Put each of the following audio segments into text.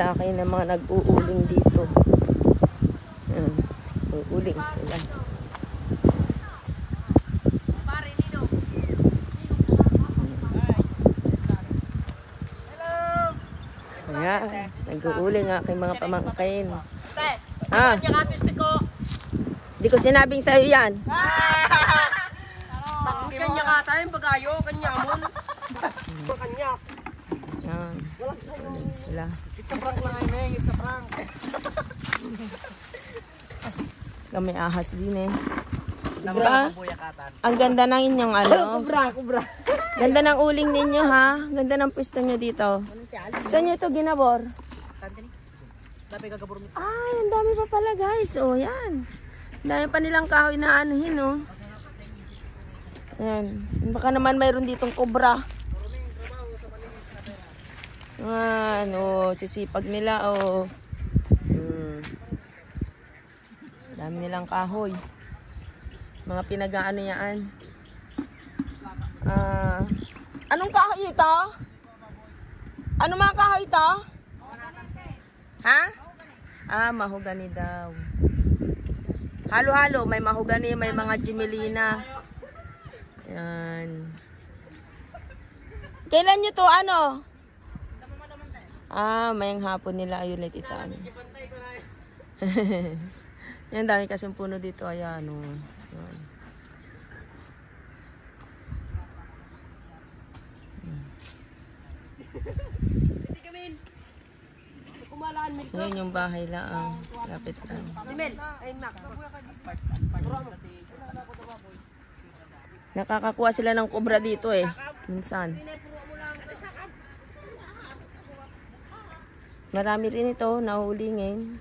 lalaki na mga nag-uuling dito. Ayan, uuling sila. Ayan, nag-uuling aking mga pamangkin. Ha? Hindi ko sinabing sa'yo yan. Kanya ka tayo, pag-ayo, kanya mo. Kanya. Ayan, uuling sila. It's a prank lang ay, Meng. It's a prank. Kami ahas din eh. Diba? Ang ganda ng inyong ano. Kubra. Ganda ng uling ninyo ha. Ganda ng pwesto nyo dito. Saan nyo ito ginabor? Ay, ang dami pa pala guys. O, yan. Ang dami pa nilang kahoy na anuhin o. Yan. Baka naman mayroon ditong kubra. Ano, sisipag nila o. Dami nilang kahoy. Mga pinag-aano yan. Anong kahoy ito? Ano mga kahoy ito? Ha? Mahogani daw. Halo-halo. May mahogani, may mga jimelina. Yan. Kailan nyo to ano? Mayang hapon nila. Ayun ulit ito. Ano. Yan, dami kasing puno dito. Ayan, o. Yan. Ngayon yung bahay lang. Lapit lang. Nakakakuha sila ng kubra dito eh. Minsan. Marami rin ito. Nahuli ngayon.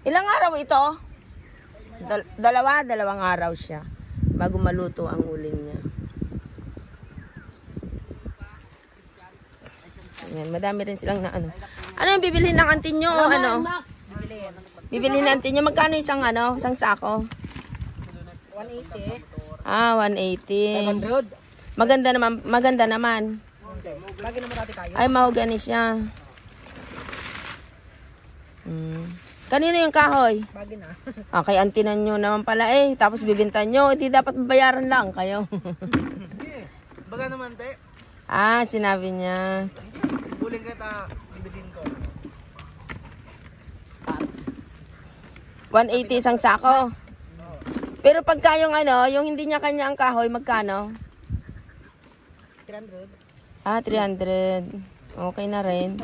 Ilang araw ito? Dalawang araw siya. Bago maluto ang uling niya. Ayan, madami rin silang na ano. Ano yung bibilhin ng auntie nyo? Ano? Bibilhin ng auntie nyo. Magkano isang ano? Isang sako? 180. 180. Maganda naman. Maganda naman. Ay, mahogani siya. Kanino yung kahoy? Bagay na. Kay antinan nyo naman pala eh. Tapos bibintan nyo. Hindi dapat bayaran lang kayo. Baga naman, te. Sinabi niya. Buling kita, bibigin ko. 180 isang sako. Pero pagka yung ano, yung hindi niya kanya ang kahoy, magkano? 300. 300. Okay na rin.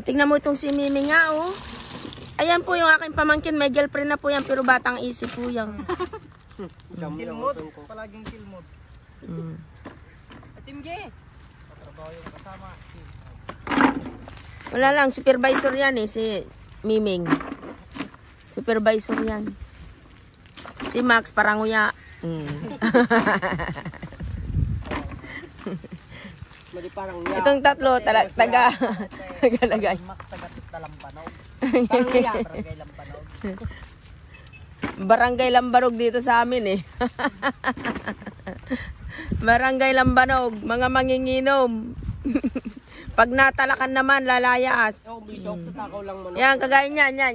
Tingnan mo itong si Mimi nga, oh. Ayan po yung aking pamangkin. May girlfriend na po yan, pero batang isip po yan. Kilmod. Palaging kilmod. Atim G. Katrabaho yung kasama. Wala lang, supervisor yan eh, si Miming. Supervisor yan. Si Max, parang uya. Itong tatlo, tagalagay. Max, taga-Lampanog. Parang uya, barangay Lampanog. Barangay Lambarog dito sa amin eh. Barangay Lambanog, mga manginginom. Pag natalakan naman, lalayas. Yan, kagaya niyan, yan,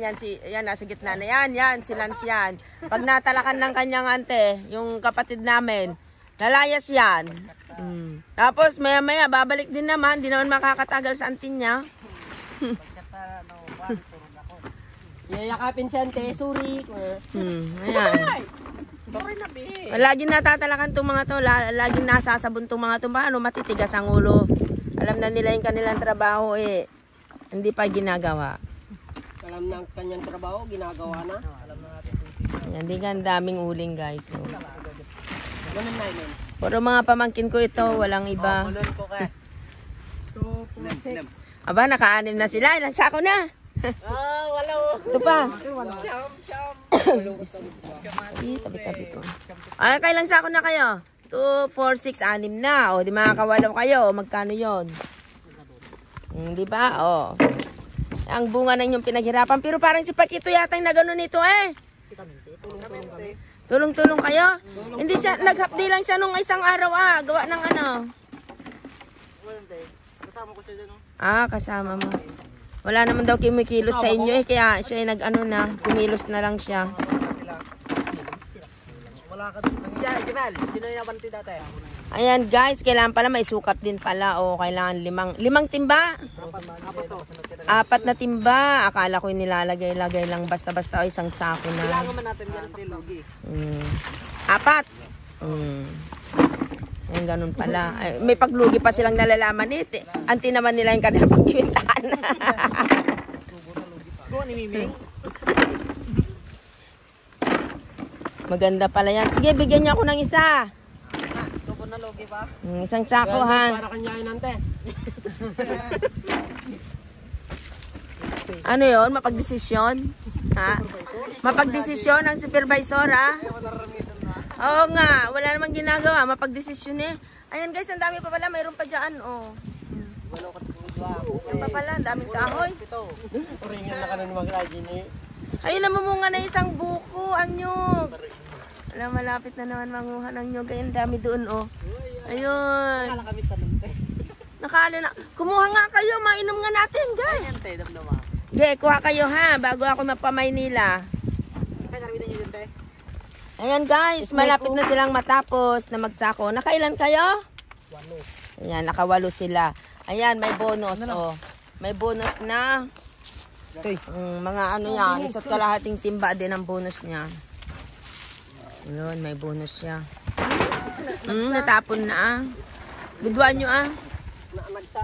nasa gitna na yan, si Lance yan. Pag natalakan ng kanyang ante, yung kapatid namin, lalayas yan. Tapos, maya-maya, babalik din naman, di naman makakatagal sa ante niya. Yayakapin si ante, sorry. Ayan. Sorry na, be. Laging natatalakan itong mga to, laging nasasabon itong mga to, paano matitigas ang ulo. Alam na nila yung kanilang trabaho eh. Hindi pa ginagawa. Alam na ang kanyang trabaho, ginagawa na. Alam na natin. Ayan, di ka ang daming uling guys. So. Ganun na yun. Puro mga pamangkin ko ito, walang iba. Aba, naka-anim na sila. Ilang sako na. Wala. Ito pa. Siyam. Tabi-tabi ko. Kailang sako na kayo? 2, 4, 6, 6 na. O, di makakawalaw kayo. Magkano yon? Di ba? O. Ang bunga ng inyong pinaghirapan. Pero parang si Pakito yata yung nagano nito eh. Tulong-tulong kayo? Hindi siya, naghapdi lang siya nung isang araw gawa ng ano. Kasama ko siya dyan. Kasama mo. Wala naman daw kumikilos sa inyo eh. Kaya siya ay nag-ano na. Kumilos na lang siya. Wala ka dito. Yeah, Jemel. Sino yung nabanti dati? Ayan guys, kailangan pala may sukat din pala. O, kailangan limang timba. Apat na timba. Akala ko yung nilalagay-lagay lang basta-basta o isang sako na. Kailangan man natin yan sa lugi. Apat. Ayan, ganun pala. Ay, may paglugi pa silang nalalaman eh. Anti naman nila yung kanilang pagkiwintaan. Maganda pala yan. Sige, bigyan niyo ako ng isa. Tubo na lugi pa. Isang sako ha. Para kanyain nante. Ano yun? Mapagdesisyon? Ha? Mapagdesisyon ng supervisor ha? Oo nga. Wala namang ginagawa. Mapagdesisyon eh. Ayan guys, ang dami pa pala. Mayroon pa dyan. Oh. Yan pa pala. Ang daming kahoy. Uringin na ka na naman lagi ni. Ayun, namumunga na isang buko. Ang nyug. Alam, malapit na naman manguha ng nyug. Ayun, dami doon oh. Ayun. Kami tanong. Nakala na. Kumuha nga kayo. Mainom nga natin guys. Ayan te, damdama. Ge, kuha kayo ha. Bago ako mapamaynila. Kaya narinig niyo yun te. Ayan guys, malapit na silang matapos na magsako. Nakailan kayo? 8. Ayan, nakawalo sila. Ayan, may bonus oh. May bonus na mga ano yan, isa't kalahating timba din ang bonus niya. Ayun, may bonus siya. Natapon na ah. Gudwan nyo ah. Nagta?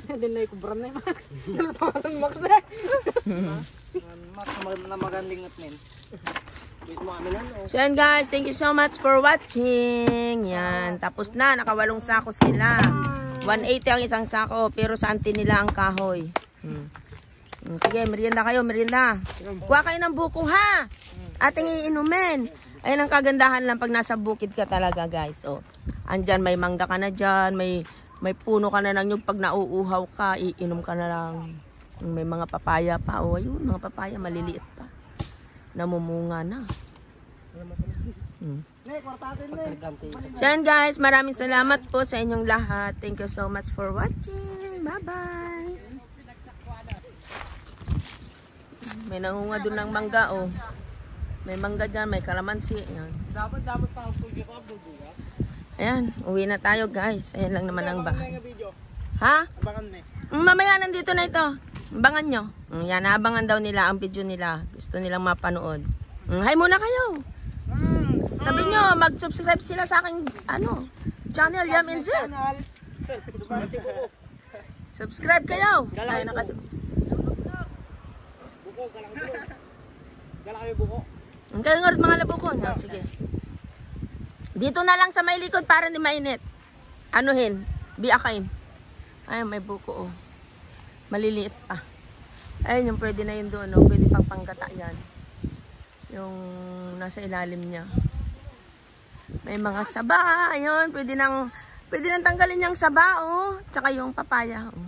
Hindi na ikubran na yung Max. Nalapangan Max na. Max na magalingat men. Wait mo kami lang. So yan guys, thank you so much for watching. Yan, tapos na, nakawalong sako sila. 180 ang isang sako, pero sa anti nila ang kahoy. Sige, merienda kayo, merienda. Kuha kayo ng buko ha. Ating iinumin. Ayun ang kagandahan lang pag nasa bukid ka talaga guys. Oh, andyan may mangga ka na dyan, may puno ka na ng nyug. Pag nauuhaw ka, iinom ka na lang. May mga papaya pa. Oh, ayun, mga papaya maliliit pa. Namumunga na. So yan guys, maraming salamat po sa inyong lahat. Thank you so much for watching. Bye-bye. May nangunga doon ng mangga oh. May mangga dyan, may kalamansi. Ayan. Dapat pa ako ko abduduga. Ayan, uwi na tayo guys. Ayan lang naman ang bahay. Ha? Abangan na. Mamaya nandito na ito. Abangan nyo. Yan, naabangan daw nila ang video nila. Gusto nilang mapanood. Hi muna kayo. Sabi nyo, mag-subscribe sila sa aking channel, Yam and Zed. Subscribe kayo. Ay, Buko, galang buko. Galang kayo buko. Kayo nga rin mga labuko. Sige. Dito na lang sa may likod para hindi mainit. Anuhin? Biakain. Ay, may buko oh. Maliliit pa. Ayun, yung pwede na yun doon. Oh. Pwede pang panggata yan. Yung nasa ilalim niya. May mga saba. Ayun, pwede nang tanggalin yung saba. Oh. Tsaka yung papaya. Oh.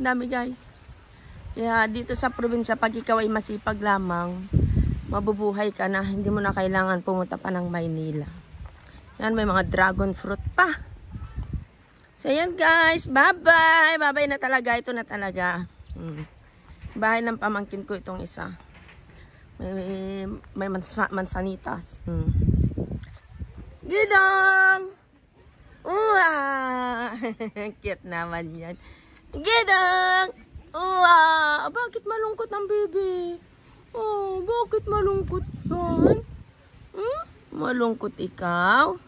Ang dami guys. Kaya dito sa probinsya, pag ikaw ay masipag lamang, mabubuhay ka na. Hindi mo na kailangan pumunta pa ng Maynila. Yan, may mga dragon fruit pa. So yan guys, bye-bye. Bye-bye na talaga. Ito na talaga. Bahay ng pamangkin ko itong isa. May mansanitas. Gidong! Uwa! Cute naman yan. Gidong! Uwa! Bakit malungkot ang baby? Oh, bakit malungkot yan? Malungkot ikaw?